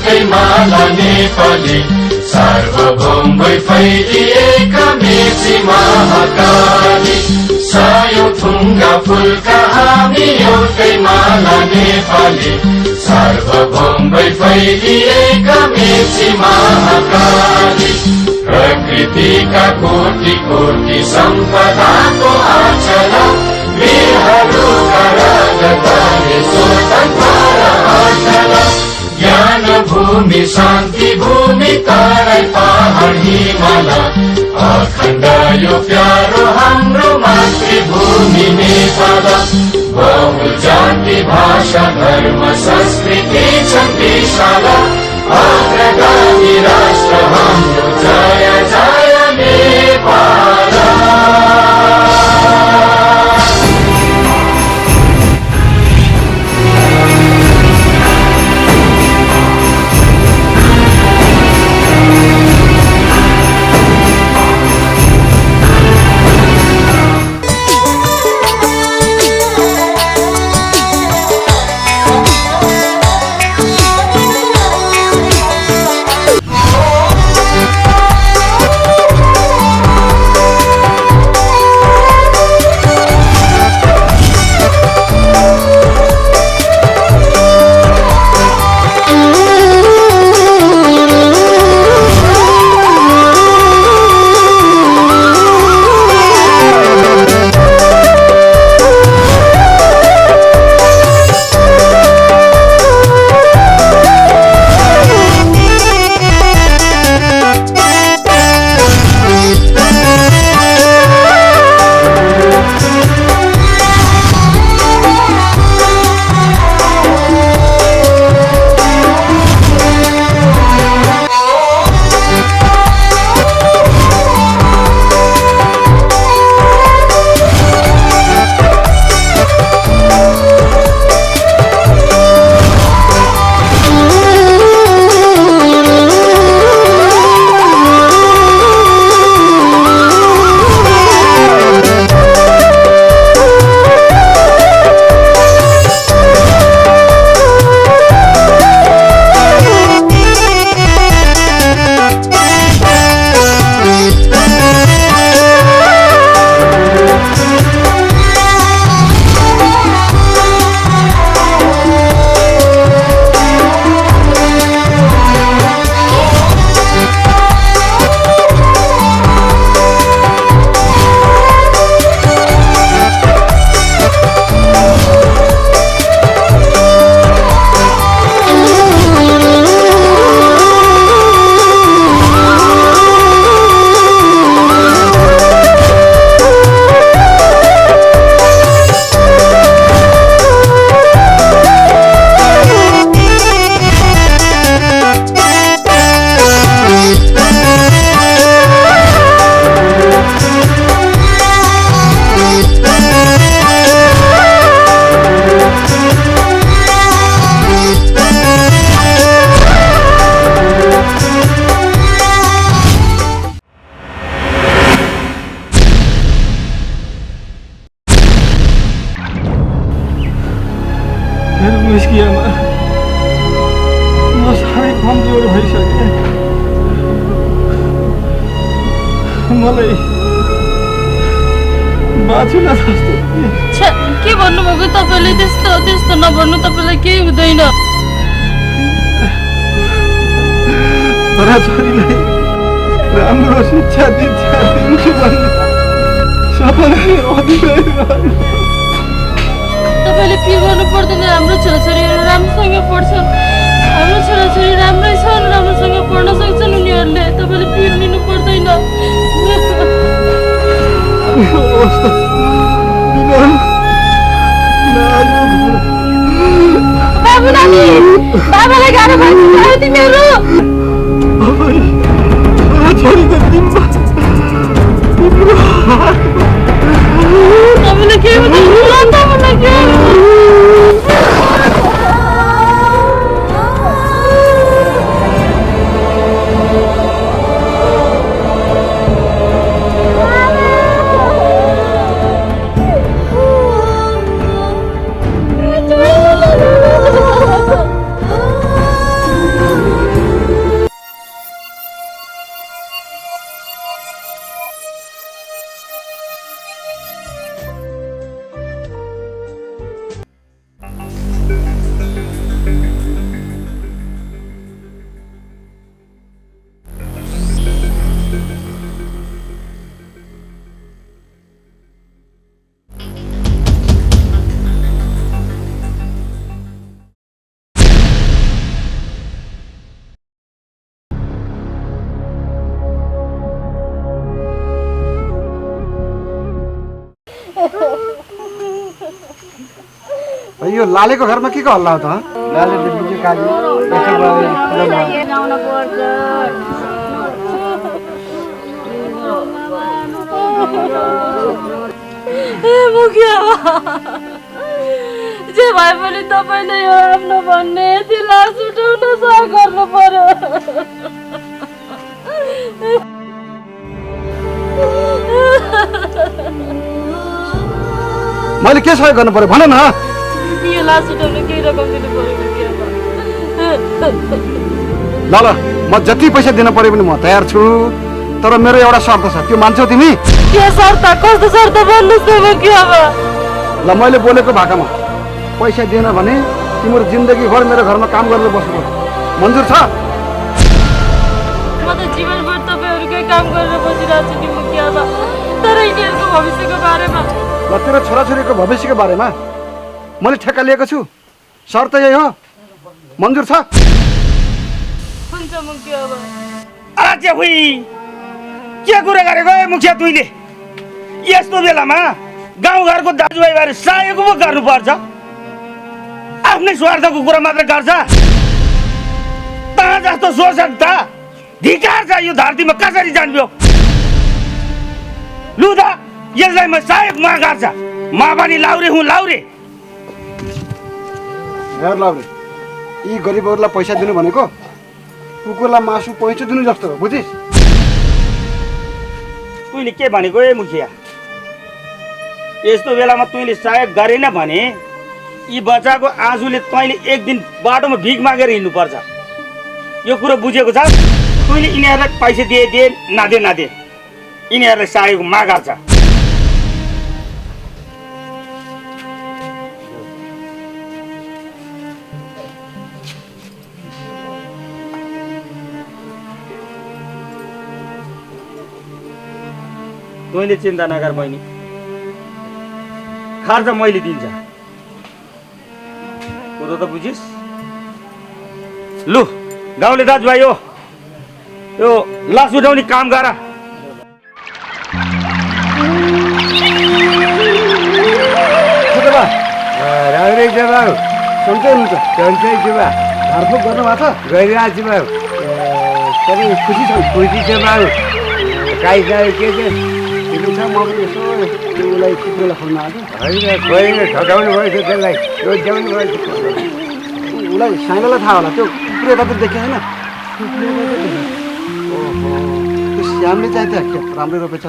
एउटै माला नेपाली सार्वभौम भई फैलिएका मेची महाकाली सयौं थुङ्गा फुलका हामी एउटै माला नेपाली सार्वभौम भई फैलिएका मेची महाकाली प्रकृतिका कोटि कोटि सम्पदाको आचला वीरहरूका राजधानी स्वतन्त्र आचला ज्ञान भूमि शान्ति भूमि तराई पहाड हिमाल अखण्ड यो प्यारो हाम्रो मातृभूमि नेपाल बहु जाति भाषा धर्म संस्कृति छन् विशाल अग्रगामी राष्ट्र हाम्रो जय जय नेपाल। निस्किएमा म साह्रै कमजोर भइसकेँ। मलाई बाँचुला जस्तो के भन्नुभएको तपाईँले? त्यस्तो त्यस्तो नभन्नु, तपाईँलाई केही हुँदैन। छोराछोरीलाई राम्रो शिक्षा दीक्षा दिन्छु भन्ने सपना तपाईँले पिर गर्नु पर्दैन। हाम्रो छोराछोरीहरू राम्रोसँग पढ्छन्, हाम्रो छोराछोरी राम्रै छन्, राम्रोसँग पढ्न सक्छन् उनीहरूले। तपाईँले पिर लिनु पर्दैन। बाबु नानी, बाबालाई गाह्रो भइसक्यो तिमीहरू। तपाईँलाई के हुँदैन? तपाईँलाई के यो लालेको घरमा के को हल्ला हो त लाले दिदी काजी यसो जाउन पर्छ मुखिया जे भए पनि तपाईँले यो आफ्नो भन्ने यति लास उठाउन सह गर्नु पर्यो मैले के सहयोग गर्नु पर्यो भन न यो लास उठाउन केही रकम दिनु पर्यो मुखिया ल ल म जति पैसा दिन पर्यो पनि म तयार छु तर मेरो एउटा शर्त छ त्यो मान्छौ तिमी के शर्त कस्तो शर्त भन्नुहोस् न मुखिया ल मैले बोलेको भाकामा पैसा दिएन भने तिम्रो जिन्दगीभर मेरो घरमा काम गरेर बस्नु मन्जुर छ म त जीवनभर तपाईँहरूकै काम गरेर बसिरहेको छु नि मुखिया तर यिनीहरूको भविष्यको बारेमा ल तेरो छोराछोरीको भविष्यको बारेमा मैले ठेक्का लिएको छु शर्त यही हो मन्जुर छ हुन्छ मुखिया आचे हुई के कुरा गरेको ए मुखिया तुइले यस्तो बेलामा गाउँघरको दाजुभाइहरू सहयोग पो गर्नुपर्छ आफ्नै स्वार्थको कुरा मात्र गर्छ ता जस्तो शोषक त धिकार छ यो धरतीमा कसरी जान्यो लु त यसलाई म सहयोग मा गर्छ म पनि लाउरे हुँ लाउरे हेर लाउरे यी गरिबहरूलाई पैसा दिनु भनेको कुकुरलाई मासु पैँचो दिनु जस्तो हो बुझिस् तुइले के भनेको ए मुखिया यस्तो बेलामा तुइले सहयोग गरेन भने यी बच्चाको आँसुले तैँले एक दिन बाटोमा भिख मागेर हिँड्नुपर्छ यो कुरो बुझेको छ तुइले यिनीहरूलाई पैसा दिए नादे यिनीहरूलाई सहयोग मागा छ तैँले चिन्ता नगर बहिनी खर्च मैले दिन्छ कुरो त बुझिस् लु गाउँले दाजुभाइ हो यो लास उठाउने काम गर राम्रै छ बाबु सन्चै हुन्छ सन्चै छु बा घरफोक गर्नु भएको छ गरिरहेको छु बाबु तपाईँ खुसी छ बाबु काहीँ के ठिकै छ म पनि यसो उसलाई कुकुरलाई खोल्न आएको होइन ठटाउनु भएछ त्यसलाई रोज्याउनु भएछ उसलाई साइनलाई थाहा होला त्यो कुकुर यता देखेको छैन ओहो त्यो श्यामले चाहिँ त्यहाँ खेत राम्रै रोपेछ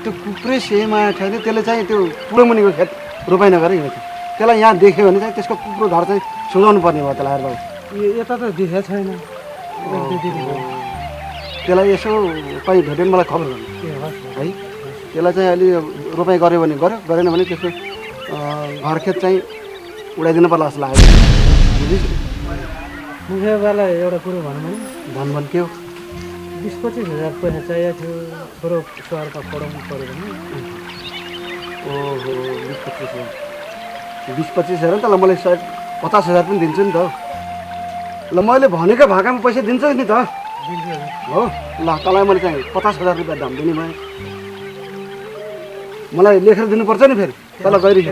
त्यो कुकुरै सेम आएको थियो भने त्यसले चाहिँ त्यो पुरो मुनिको खेत रोपाइ नगरेर हिँडेको त्यसलाई यहाँ देख्यो भने चाहिँ त्यसको कुकुर घर चाहिँ सुझाउनु पर्ने भयो त्यसलाई बाबु यता त देखेको छैन त्यसलाई यसो कहीँ भेट्यो भने मलाई खबर गर्नु है त्यसलाई चाहिँ अलि रोपाइ गऱ्यो भने गऱ्यो गरेन भने त्यसको घर खेत चाहिँ उडाइदिनु पर्ला जस्तो लाग्यो बुझिस् मुखियाबालाई एउटा कुरो भनौँ भन के हो 20-25 हजार पैसा चाहिएको थियो छोरो स्वारका पढाउनु पऱ्यो भने ओहो 20-25 हजार त ल मैले सायद 50 हजार पनि दिन्छु नि त ल मैले भनेको भाकामा पैसा दिन्छ नि त हो ल तँलाई मैले चाहिँ 50 हजार रुपियाँ दाम दिने भएँ मलाई लेखेर दिनुपर्छ नि फेरि तल गइरि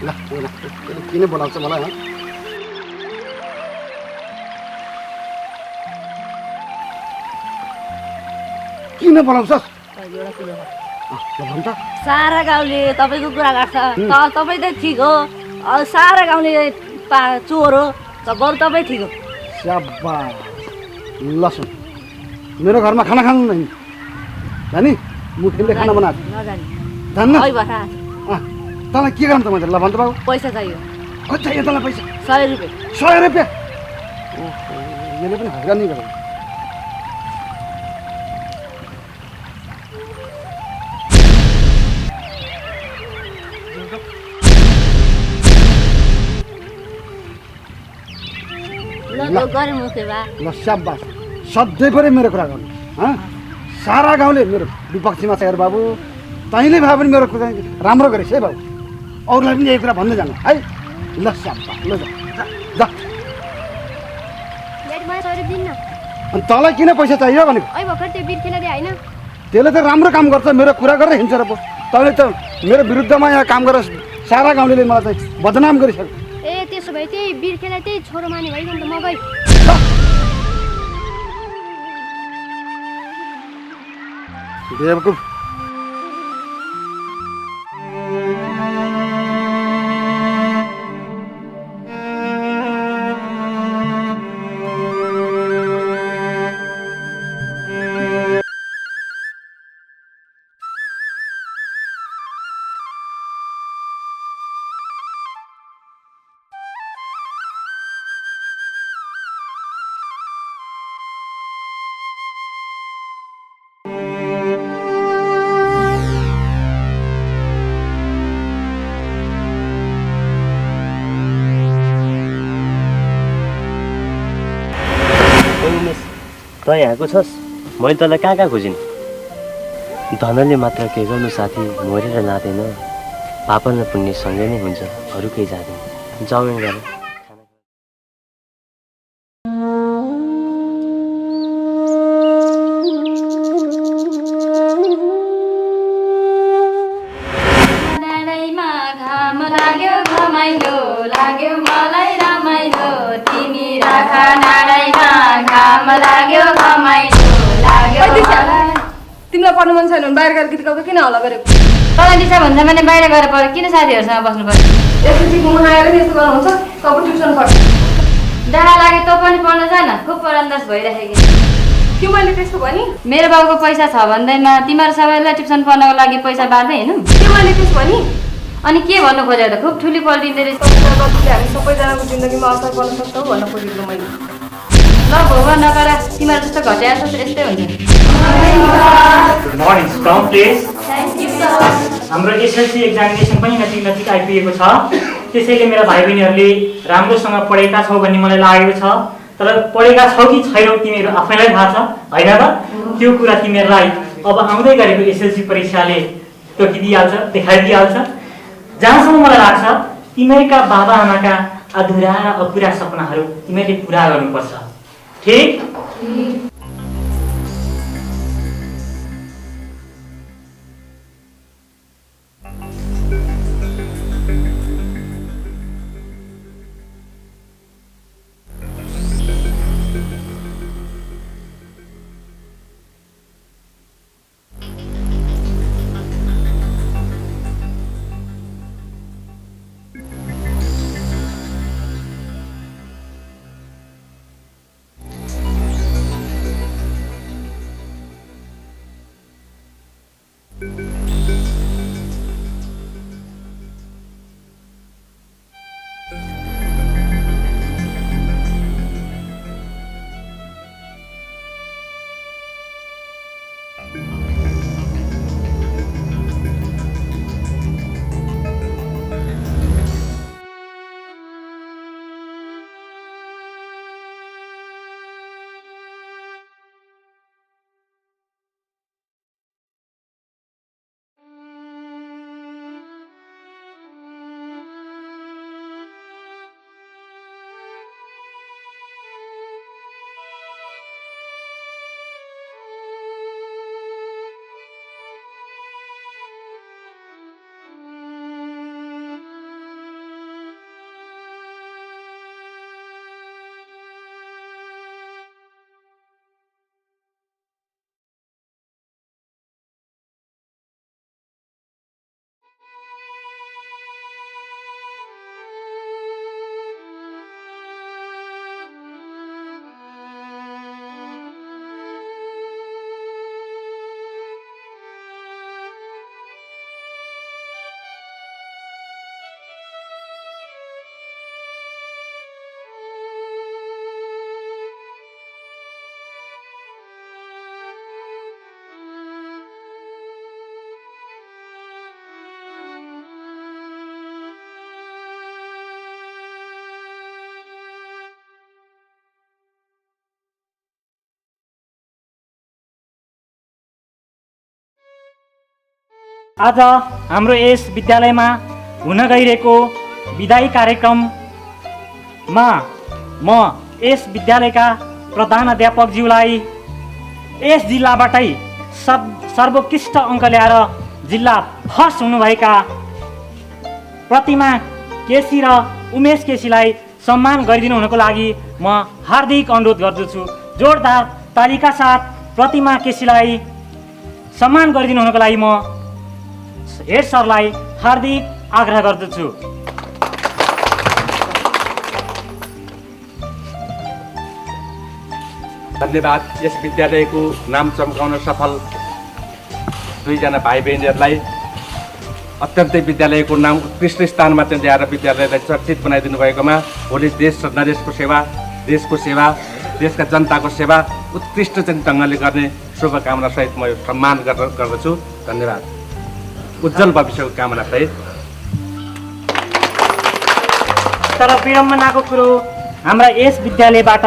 ल किन बोलाउँछ मलाई किन बोलाउँछस् भन्छ सारा गाउँले तपाईँको कुरा गर्छ तपाईँ त ठिक हो सारा गाउँले चोर हो बरु तपाईँ ठिक हो स्याबास लसुन मेरो घरमा खाना खानु नै जानी मुखले खाना बनाएको नजाने जान्न है भथा तँलाई के गर्नु त मैले ल भन्छ बाबु पैसा चाहियो कति चाहियो तँलाई पैसा 100 रुपियाँ 100 रुपियाँ ओहो यसले पनि हैरान नि गर्यो ल स्याबास सधैँभरि मेरो कुरा गर्नु सारा गाउँले मेरो विपक्षीमा छ हेर बाबु तैँले भए पनि मेरो कुरा राम्रो गरेछ है बाबु अरूलाई पनि यही कुरा भन्दै जानु है ल स्याबास ल जा मलाई 100 रुपियाँ दिन्न अनि तँलाई किन पैसा चाहियो भनेको ऐ भर्खर त्यो बिर खेला दे हैन त्यसले त राम्रो काम गर्छ मेरो कुरा गरेर हिँड्छ र पो तैँले त मेरो विरुद्धमा यहाँ काम गरेर सारा गाउँले मलाई चाहिँ बदनाम गरिसक्यो ए त्यसो भए त्यही बिर खेला त्यही छोरो माने भइगयो नि त म गई बेवकुफ त यहाँको छस् मैले तँलाई कहाँ कहाँ खोजिन् धनले मात्र के गर्नु साथी मरेर लाँदैन पापन र पुण्य सँगै नै हुन्छ अरू केही जाँदैन जाउँ गर तिमीलाई पढ्नु मन छैन भने बाहिर गएर गीत गाउँदा किन हल्ला गरेको तँलाई दिशा भन्छ भने बाहिर गएर पढ किन साथीहरूसँग बस्नु पर्यो एसएलसी घुम्न आएर नि यस्तो गर्नुहुन्छ सब ट्युसन पढ डाँडा लागे तँ पनि पढ्न जान खुब परान्दास भइराखेको के मैले त्यस्तो भने मेरो बाबुको पैसा छ भन्दैमा तिमीहरू सबैलाई ट्युसन पढ्नको लागि पैसा बाँड्दै हेर्नु के मैले त्यस्तो भने अनि के भन्नु खोजेको त खुब ठुली पल्टिँदै रहेछ हामी सबैजनाको जिन्दगीमा असर पर्न सक्छौँ भन्न खोजेको मैले ल भोग नगर तिमीहरू जस्तो घटिया सोच यस्तै हुन्छ गुड मर्निङ कम प्लिज हाम्रो एसएलसी एक्जामिनेसन पनि नजिक आइपुगेको छ त्यसैले मेरा भाइ बहिनीहरूले राम्रोसँग पढेका छौ भन्ने मलाई लागेको छ तर पढेका छौ कि छैनौ तिमीहरू आफैलाई थाहा छ होइन त त्यो कुरा तिमीहरूलाई अब आउँदै गरेको एसएलसी परीक्षाले तोकिदिइहाल्छ देखाइदिइहाल्छ जहाँसम्म मलाई लाग्छ तिमीहरूका बाबा आमाका अधुरा र अपुरा सपनाहरू तिमीहरूले पुरा गर्नुपर्छ ठीक आज हाम्रो यस विद्यालयमा हुन गइरहेको विदाई कार्यक्रममा म यस विद्यालयका प्रधानाध्यापकज्यूलाई यस जिल्लाबाटै सर्वोत्कृष्ट अङ्क ल्याएर जिल्ला फर्स्ट हुनुभएका प्रतिमा केसी र उमेश केसीलाई सम्मान गरिदिनु हुनको लागि म हार्दिक अनुरोध गर्दछु। जोरदार तालिका साथ प्रतिमा केसीलाई सम्मान गरिदिनु हुनको लागि म हेड सरलाई हार्दिक आग्रह गर्दछु। धन्यवाद। यस विद्यालयको नाम चम्काउन सफल दुईजना भाइ बहिनीहरूलाई अत्यन्तै विद्यालयको नाम उत्कृष्ट स्थानमा चाहिँ ल्याएर विद्यालयलाई चर्चित बनाइदिनु भएकोमा भोलि देश र नदेशको सेवा, देशको सेवा, देशका जनताको सेवा उत्कृष्ट चाहिँ ढङ्गले गर्ने शुभकामनासहित म यो सम्मान गर्दछु। धन्यवाद। उज्जवल भविष्यको कामना सहित। तर विडम्बनाको कुरो, हाम्रा यस विद्यालयबाट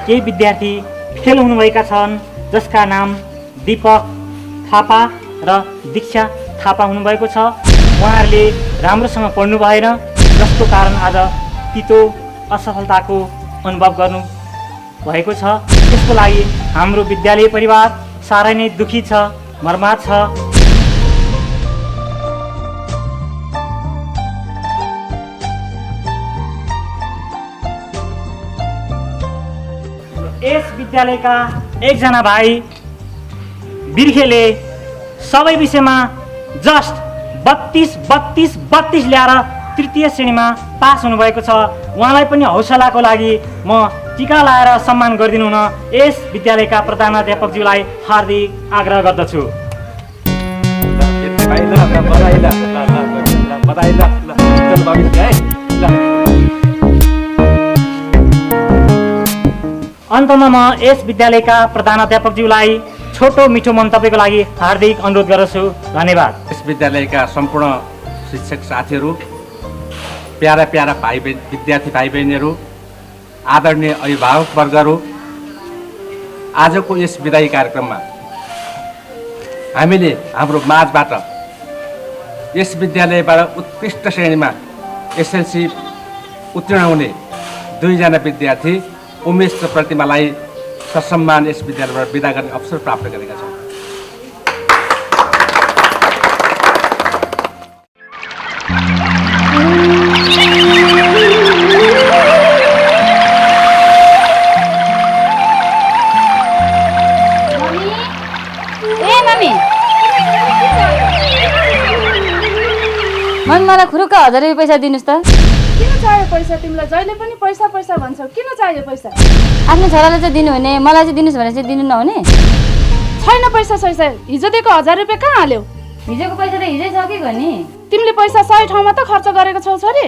केही विद्यार्थी फेल हुनुभएका छन्, जसका नाम दीपक थापा र दीक्षा थापा हुनुभएको छ। उहाँहरूले राम्रोसँग पढ्नु भएन, जसको कारण आज तितो असफलताको अनुभव गर्नु भएको छ। त्यसको लागि हाम्रो विद्यालय परिवार साह्रै नै दुखी छ, मर्माहत छ। यस विद्यालयका एकजना भाइ बिर्खेले सबै विषयमा जस्ट 32 ल्याएर तृतीय श्रेणीमा पास हुनुभएको छ। उहाँलाई पनि हौसलाको लागि म टिका लाएर सम्मान गरिदिनु हुन यस विद्यालयका प्रधानाध्यापकज्यूलाई हार्दिक आग्रह गर्दछु। अन्तमा म यस विद्यालयका प्रधानाध्यापकज्यूलाई छोटो मिठो मन्तव्यको लागि हार्दिक अनुरोध गर्दछु। धन्यवाद। यस विद्यालयका सम्पूर्ण शिक्षक साथीहरू, प्यारा विद्यार्थी भाइ बहिनीहरू, आदरणीय अभिभावकवर्गहरू, आजको यस विदायी कार्यक्रममा हामीले हाम्रो माझबाट यस विद्यालयबाट उत्कृष्ट श्रेणीमा एसएलसी उत्तीर्ण हुने दुईजना विद्यार्थी उमेश र प्रतिमालाई ससम्मान यस विद्यालयबाट बिदा गर्ने अवसर प्राप्त गरेका छौँ। मलाई खुरुक्क 1000 रुपियाँ पैसा दिनुहोस् त। किन चाहियो पैसा? तिमीलाई जहिले पनि पैसा पैसा भन्छौ, किन चाहियो पैसा? आफ्नो छोरालाई चाहिँ दिनुहुने, मलाई चाहिँ दिनुहोस् भने चाहिँ दिनु नहुने? छैन पैसा सैसा। हिजो दिएको 1000 रुपियाँ कहाँ हाल्यौ? हिजोको पैसा त हिजै छ के गर्ने? तिमीले पैसा सही ठाउँमा त खर्च गरेको छौ छोरी।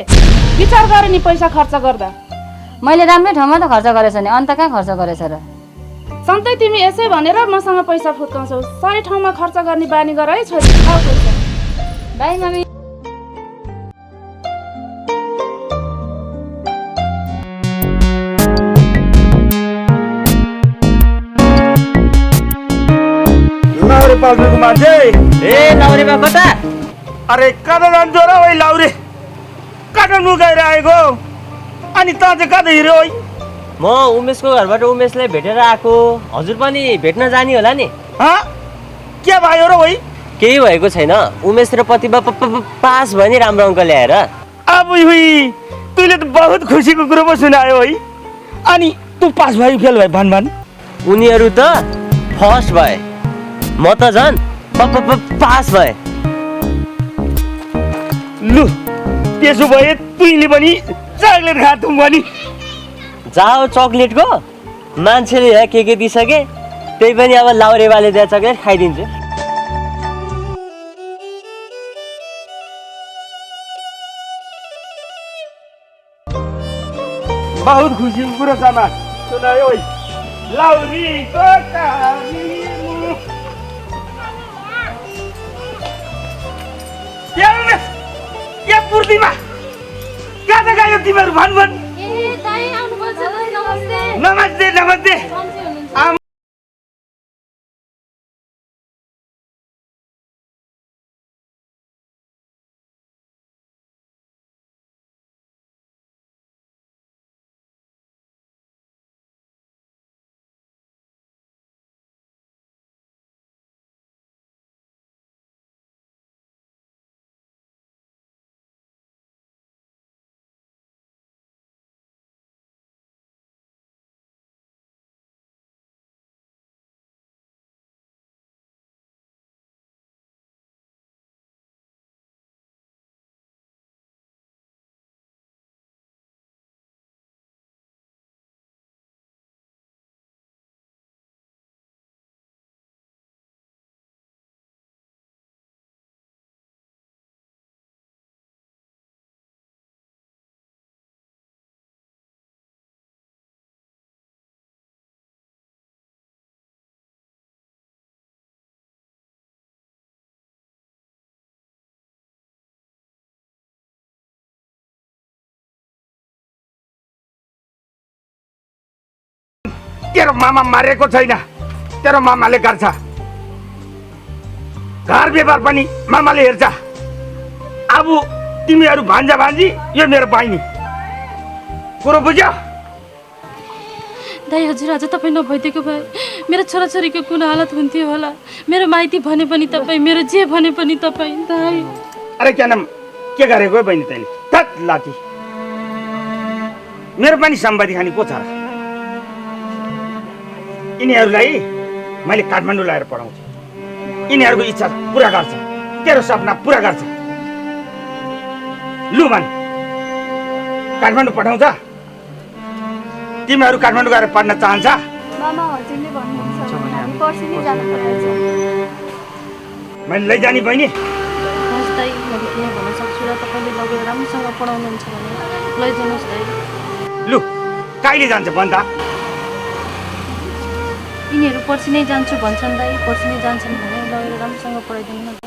विचार गरे नि पैसा खर्च गर्दा। मैले राम्रै ठाउँमा त खर्च गरेछ नि, अन्त कहाँ खर्च गरेछ र? सधैँ तिमी यसै भनेर मसँग पैसा फुत्काउँछौ। सही ठाउँमा खर्च गर्ने बानी गर है छोरी। खाऊ पैसा। By mummy. पाल्नुको मान्छे लाउरेमा कता? अरे कता जान्छौ र ओइ लाउरे? कता नुगाएर आएको? अनि त चाहिँ कता हिँड्यो ओइ? म उमेशको घरबाट उमेशलाई भेटेर आएको। हजुर पनि भेट्न जाने होला नि? के भयो र ओइ? केही भएको छैन। उमेश र प्रतिभा पास भयो नि राम्रो अङ्क ल्याएर। अब हुई तैँले त बहुत खुसीको कुरो पो सुनायो है। अनि तँ पास भयो फेल भयो भन। उनीहरू त फर्स्ट भए, म त झन् पास भए। लु त्यसो भए तैँले पनि चक्लेट खाथौँ भने जाओ। चक्लेटको मान्छेले यहाँ के दिइसके, त्यही पनि अब लाउरेवाले त्यहाँ चक्लेट खाइदिन्छु। बहुत खुसीको कुरो सामान सुनायो है। लाउरीको कहानी या पूर्तिमा कहाँ गयो तिमीहरू भन। नमस्ते। तेरो मामा मारेको छैन, तेरो मामाले गर्छ। घर व्यवहार पनि मामाले हेर्छ। अब तिमीहरू भान्जा भान्जी, यो मेरो बहिनी। कुरो बुझ्यो? दाइ हजुर आज तपाईँ नभइदिएको भए मेरो छोराछोरीको कुन हालत हुन्थ्यो होला। मेरो माइती भने पनि तपाईँ, मेरो जे भने पनि तपाईँ। दाइ अरे क्या नाम के गरेको बहिनी तैँले? धत लाठी, मेरो पनि सम्पत्ति खाने को छ र? यिनीहरूलाई मैले काठमाडौँ ल्याएर पढाउँछु। यिनीहरूको इच्छा पुरा गर्छ, तेरो सपना पुरा गर्छ। लु भन, काठमाडौँ पठाउँछ? तिमीहरू काठमाडौँ गएर पढ्न चाहन्छ? मामा हजुरले भन्नुहुन्छ भने हामी पर्सि नै जान पर्छ। मैले लैजाने बहिनी? हस् दाइ, मैले के भन्न सक्छु र तपाईँले लगेर राम्रोसँग पढाउनुहुन्छ भने लैजानुहोस् दाइ। लु कहिले जान्छ भन्दा? यिनीहरू पर्सि नै जान्छु भन्छन् दाइ, पर्सि नै जान्छन् भने लगेर राम्रोसँग पढाइदिनु न।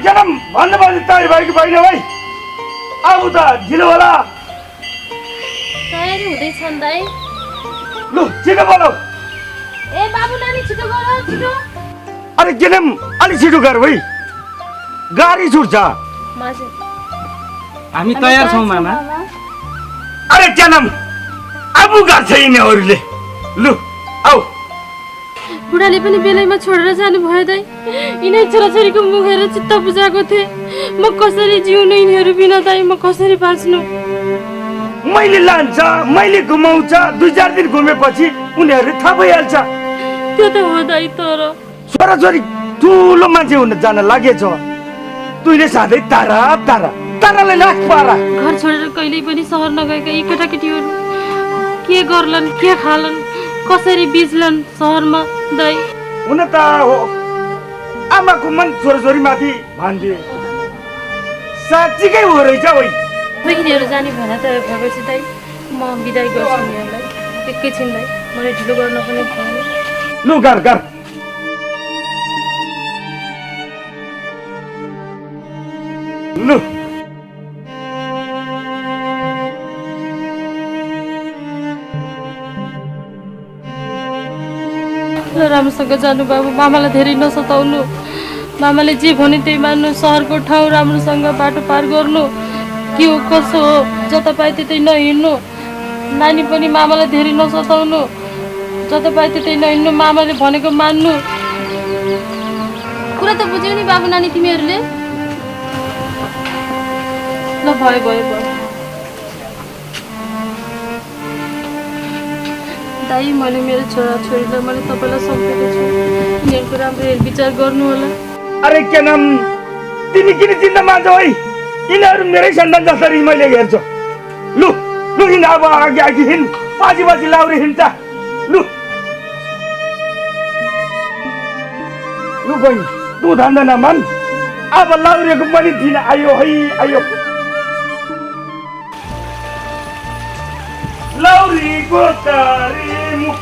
जन्म भन्नु पर्ने तयारी भयो कि भएन भाइ? अब त ढिलो होला। तयारी हुँदैछन् दाइ। लु छिटो बोलाऊ। ए बाबु नानी छिटो गर, छिटो। अरे जन्म अलि छिटो गर भाइ, गाडी छुट्छ। माजे हामी तयार छौँ मामा। अरे जन्म अब गर्छ यिनीहरूले। लु आऊ। बुढाले पनि बेलैमा छोडेर जानुभयो दाइ। यिनै छोराछोरीको मुख हेरेर चित्त बुझाएको थिएँ। म कसरी जिउनु यिनीहरू बिना दाइ? म कसरी बाँच्नु? मैले लान्छ, मैले घुमाउँछ, 2-4 दिन घुमेपछि उनीहरू थाहा भइहाल्छ। त्यो त हो दाइ, तर छोराछोरी ठुलो मान्छे हुन जान लागेछ। तुइले साधै तारा तारा तारालाई लाख पारा। घर छोडेर कहिल्यै पनि सहर नगएका यी केटाकेटीहरू के गर्लान्, के खालान्, कसरी बिज्लान् सहरमा दाइ? हुन त हो, आमाको मन छोराछोरी माथि भान्दिए। साँच्चीकै हो रहेछ वै। यिनीहरू जाने भना त भएपछि दाइ म बिदाई गर्छु यिनीहरूलाई एकैछिन दाइ। मलाई ढिलो गर्न पनि भएन। लु गर गर। लु राम्रोसँग जानु बाबु, मामालाई धेरै नसताउनु। मामाले जे भने त्यही मान्नु। सहरको ठाउँ राम्रोसँग बाटो पार गर्नु, के हो कसो हो जता पाए त्यतै नहिँड्नु। नानी पनि मामालाई धेरै नसताउनु, जता पाए त्यतै नहिँड्नु। मामाले भनेको मान्नु। कुरा त बुझ्यौ नि बाबु नानी तिमीहरूले? ल भयो भयो भयो दाइ। मैले मेरो छोराछोरीलाई मैले तपाईँलाई सम्झेको छु। यिनीहरूको राम्रो हेरविचार गर्नु होला। अरे के नाम, तिमी किन चिन्ता मान्छौ है? यिनीहरू मेरै सन्तान जसरी मैले हेर्छु। लु लु हिँड, अब अघि अघि हिँड, पछि पछि लाउरी हिँड्छ। लु लु बहिनी तँ धन्दा नमान अब लाउरेको पनि दिन आयो है आयो लाउरीको तारी मुख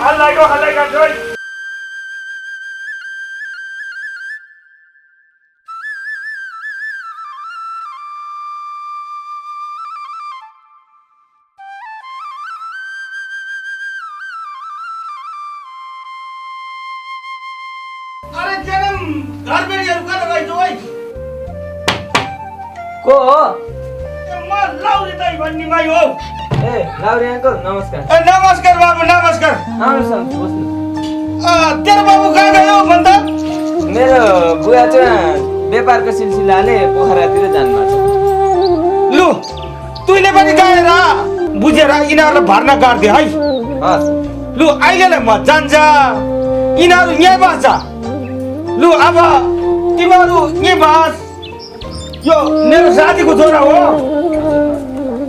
हल्लाइको जोइ अरे जन्म घरबेडीहरु कता गए जोइ को हो म लाउरी दाइ भन्ने माइ हो ए लाउरी अंकल नमस्कार नमस्कार बाबु नमस्कार आउनुहोस् बस्नु तेरो बाबु कहाँ गयो भन्दा मेरो बुवा चाहिँ व्यापारको सिलसिलाले पोखरातिर जानुभएको छ लु तुइले पनि गएर बुझेर यिनीहरूलाई भर्ना गरिदिए है लु अहिलेलाई म जान्छ यिनीहरू यहीँ बस्छ लु अब तिमीहरू यहीँ बस यो मेरो साथीको छोरा हो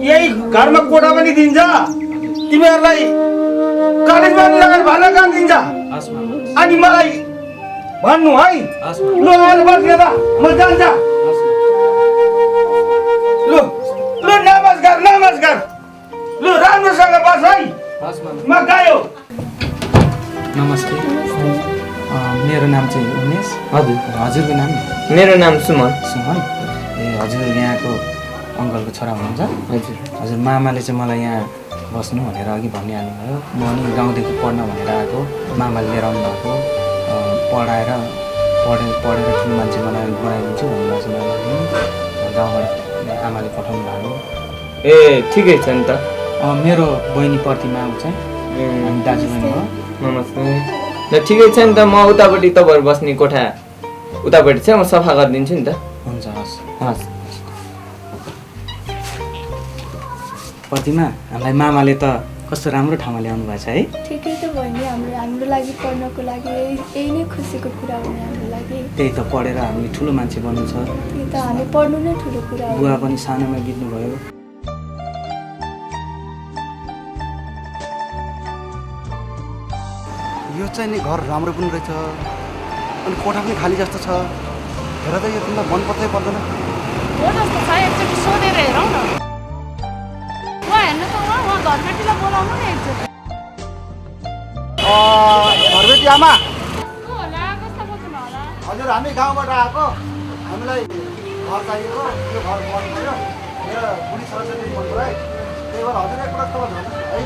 यही घरमा कोठा पनि दिन्छ तिमीहरूलाई कलेजमा लगेर भर्ना गरिदिन्छ अनि मलाई भन्नु है लु आएर बस्ने त म जान्छ लु लु नमस्कार नमस्कार लु राम्रोसँग बस है म गयो नमस्ते मेरो नाम चाहिँ उमेश हजुर हजुरको नाम मेरो नाम सुमन सुमन ए हजुर यहाँको अङ्कलको छोरा हुनुहुन्छ हजुर हजुर मामाले चाहिँ मलाई यहाँ बस्नु भनेर अघि भनिहाल्नुभयो म नि गाउँदेखि पढ्न भनेर आएको मामाले लिएर आउनुभएको पढेर ठुलो मान्छे बनाइदिन्छु भन्नुभएको छ मामाले गाउँबाट आमाले पठाउनु भएको ए ठिकै छ नि त मेरो बहिनी प्रतिमा आउँछ अनि दाजुबहिनी हो नमस्ते ल ठिकै छ नि त म उतापट्टि तपाईँहरू बस्ने कोठा उतापट्टि चाहिँ म सफा गरिदिन्छु नि त हुन्छ हस् हस् प्रतिमा हामीलाई मामाले त कस्तो राम्रो ठाउँमा ल्याउनु भएको छ है ठिकै त भयो नि हाम्रो लागि पढ्नको लागि यही नै खुसीको कुरा हो नि हाम्रो लागि त्यही त पढेर हामीले ठुलो मान्छे बन्नु छ त्यही त हामी पढ्नु नै ठुलो कुरा हो बुवा पनि सानोमा बित्नुभयो यो चाहिँ नि घर राम्रो पनि रहेछ अनि कोठा पनि खाली जस्तो छ हेर त यो तिमीलाई मन पर्दै पर्दैन हो जस्तो छ एकचोटि सोधेर हेरौँ न उहाँ हेर्नु त उहाँ घरबेटीलाई बोलाउनु नि एकचोटि घरबेटी आमा होला कस्तो बस्नु होला हजुर हामी गाउँबाट आएको हामीलाई घर चाहिएको यो घर मन पर्यो मेरो बुढी सरस्वती मन पऱ्यो त्यही भएर हजुर एकपल्ट तल झर्नु है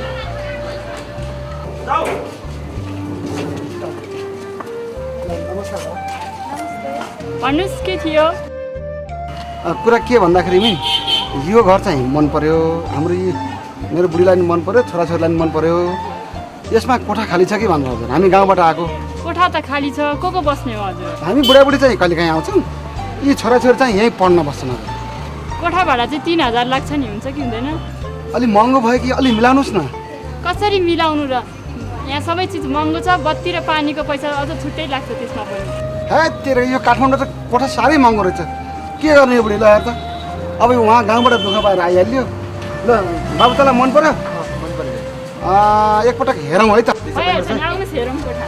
जाऊ नमस्कार भन्नुहोस् के थियो कुरा के भन्दाखेरि नि यो घर चाहिँ मन पर्यो हाम्रो यो मेरो बुढीलाई पनि मन पर्यो छोराछोरीलाई पनि मन पर्यो यसमा कोठा खाली छ कि भन्नु हजुर हामी गाउँबाट आएको कोठा त खाली छ को बस्ने हो हजुर हामी बुढाबुढी चाहिँ कहिलेकाहीँ आउँछौँ यी छोराछोरी चाहिँ यहीँ पढ्न बस्छन् हजुर कोठा भाडा चाहिँ 3000 लाग्छ नि हुन्छ कि हुँदैन अलि महँगो भयो कि अलि मिलाउनुहोस् न कसरी मिलाउनु र यहाँ सबै चिज महँगो छ बत्ती र पानीको पैसा अझ छुट्टै लाग्छ त्यसमा पनि हे तेरो यो काठमाडौँ त कोठा साह्रै महँगो रहेछ के गर्ने यो बुढीलाई त अब उहाँ गाउँबाट दुःख पाएर आइहाल्यो ल बाबु तँलाई मन पर्यो एकपटक हेरौँ है त आउनुहोस् हेरौँ कोठा